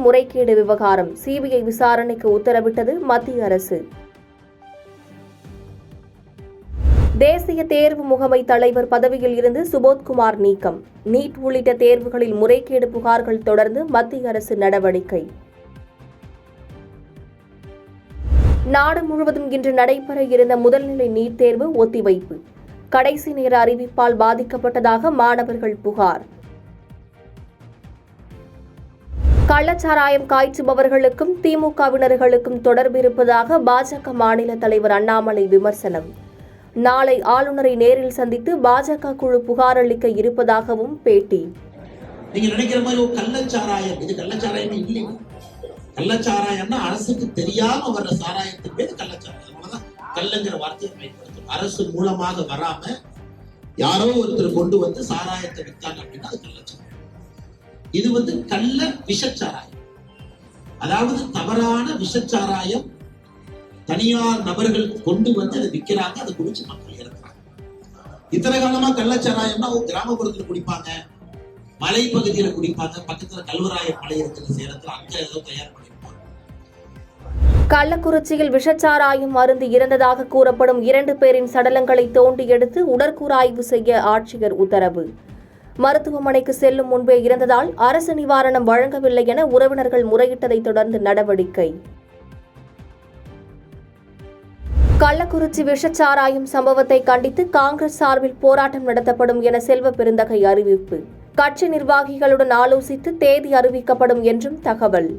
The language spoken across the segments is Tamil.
முறைகேடு விவகாரம் சிபிஐ விசாரணைக்கு உத்தரவிட்டது மத்திய அரசு. தேசிய தேர்வு முகமை தலைவர் பதவியில் இருந்து சுபோத்குமார் நீக்கம். நீட் உள்ளிட்ட தேர்வுகளில் முறைகேடு புகார்கள் தொடர்ந்து மத்திய அரசு நடவடிக்கை. நாடு முழுவதும் இன்று நடைபெற இருந்த முதல்நிலை நீட் தேர்வு ஒத்திவைப்பு. கடைசி நேர அறிவிப்பால் பாதிக்கப்பட்டதாக மாணவர்கள் புகார். கள்ளச்சாராயம் காய்ச்சுபவர்களுக்கும் திமுகவினர்களுக்கும் தொடர்பு இருப்பதாக பாஜக மாநில தலைவர் அண்ணாமலை விமர்சனம். நாளை ஆளுநரை நேரில் சந்தித்து பாஜக குழு புகார் அளிக்க இருப்பதாகவும் பேட்டி. நீங்க நினைக்கிற மாதிரி ஒரு கள்ளச்சாராயம், இது கள்ளச்சாராயமே இல்லை. கள்ளச்சாராயம்னா அரசுக்கு தெரியாம வர்ற சாராயத்துக்கு பேர் கள்ளச்சாராயம். அதனாலதான் கள்ளங்கிற வார்த்தையை பயன்படுத்தும். அரசு மூலமாக வராம யாரோ ஒருத்தர் கொண்டு வந்து சாராயத்தை விற்காங்க அப்படின்னா அது கள்ளச்சாராயம். இது கள்ள விஷச்சாராயம், அதாவது தவறான விஷச்சாராயம் தனியார் நபர்கள் கொண்டு வந்து அதை விற்கிறாங்க, அதை குடிச்சு மக்கள் இறக்குறாங்க. இத்தனை காலமா கள்ளச்சாராயம்னா கிராமப்புறத்துல குடிப்பாங்க, மலைப்பகுதியில குடிப்பாங்க, பக்கத்துல கல்வராய மலை இருக்கிற சேலத்துல அங்க ஏதோ தயார் பண்ணிருப்பாங்க. கள்ளக்குறிச்சியில் விஷச்சாராயம் அருந்தி இறந்ததாக கூறப்படும் 2 பேரின் சடலங்களை தோண்டி எடுத்து உடற்கூறாய்வு செய்ய ஆட்சியர் உத்தரவு. மருத்துவமனைக்கு செல்லும் முன்பே இறந்ததால் அரசு நிவாரணம் வழங்கவில்லை என உறவினர்கள் முறையிட்டதை தொடர்ந்து நடவடிக்கை. கள்ளக்குறிச்சி விஷச்சாராயம் சம்பவத்தை கண்டித்து காங்கிரஸ் சார்பில் போராட்டம் நடத்தப்படும் என செல்வ பெருந்தகை அறிவிப்பு. கட்சி நிர்வாகிகளுடன் ஆலோசித்து தேதி அறிவிக்கப்படும் என்றும் தகவல்.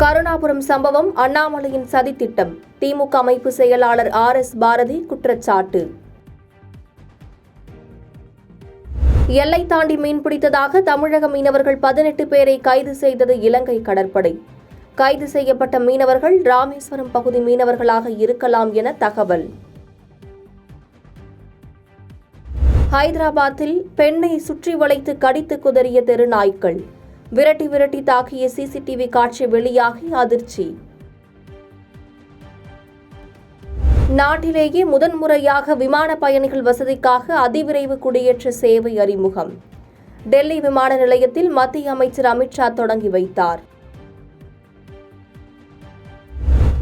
கருணாபுரம் சம்பவம் அண்ணாமலையின் சதித்திட்டம். திமுக அமைப்பு செயலாளர் RS பாரதி குற்றச்சாட்டு. எல்லை தாண்டி மீன்பிடித்ததாக தமிழக மீனவர்கள் 18 பேரை கைது செய்தது இலங்கை கடற்படை. கைது செய்யப்பட்ட மீனவர்கள் ராமேஸ்வரம் பகுதி மீனவர்களாக இருக்கலாம் என தகவல். ஹைதராபாத்தில் பெண்ணை சுற்றி வளைத்து கடித்து குதறிய தெருநாய்க்கள். விரட்டி விரட்டி தாக்கிய சிசிடிவி காட்சி வெளியாகி அதிர்ச்சி. நாட்டிலேயே முதன்முறையாக விமான பயணிகள் வசதிக்காக அதிவிரைவு குடியேற்ற சேவை அறிமுகம். டெல்லி விமான நிலையத்தில் மத்திய அமைச்சர் அமித்ஷா தொடங்கி வைத்தார்.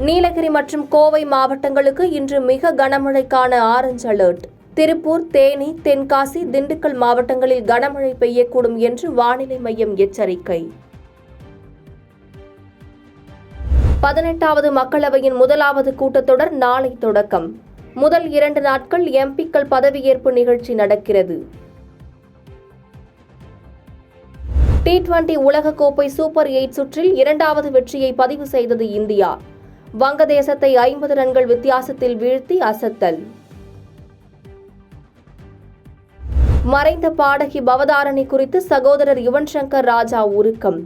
நீலகிரி மற்றும் கோவை மாவட்டங்களுக்கு இன்று மிக கனமழைக்கான ஆரஞ்சு அலர்ட். திருப்பூர், தேனி, தென்காசி, திண்டுக்கல் மாவட்டங்களில் கனமழை பெய்யக்கூடும் என்று வானிலை மையம் எச்சரிக்கை. 18வது மக்களவையின் முதலாவது கூட்டத்தொடர் நாளை தொடக்கம். முதல் 2 நாட்கள் எம்பிக்கள் பதவியேற்பு நிகழ்ச்சி நடக்கிறது. T20 உலகக்கோப்பை சூப்பர் 8 சுற்றில் 2வது வெற்றியை பதிவு செய்தது இந்தியா. வங்கதேசத்தை 50 ரன்கள் வித்தியாசத்தில் வீழ்த்தி அசத்தல். மறைந்த பாடகி பவதாரணி குறித்து சகோதரர் யுவன் சங்கர் ராஜா உருக்கம்.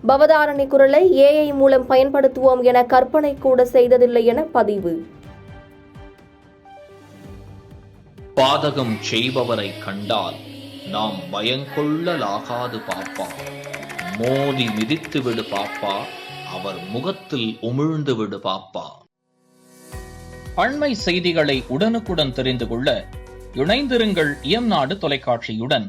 பவதாரணி குரலை AI மூலம் பயன்படுத்துவோம் என கற்பனை கூட செய்ததில்லை என பதிவு. பாதகம் செய்பவரை கண்டால் நாம் பயங்கொள்ளலாகாது பாப்பா. மோதி மிதித்து விடு பாப்பா, அவர் முகத்தில் உமிழ்ந்து விடு பாப்பா. அண்மை செய்திகளை உடனுக்குடன் தெரிந்து கொள்ள இணைந்திருங்கள் இயம்நாடு தொலைக்காட்சியுடன்.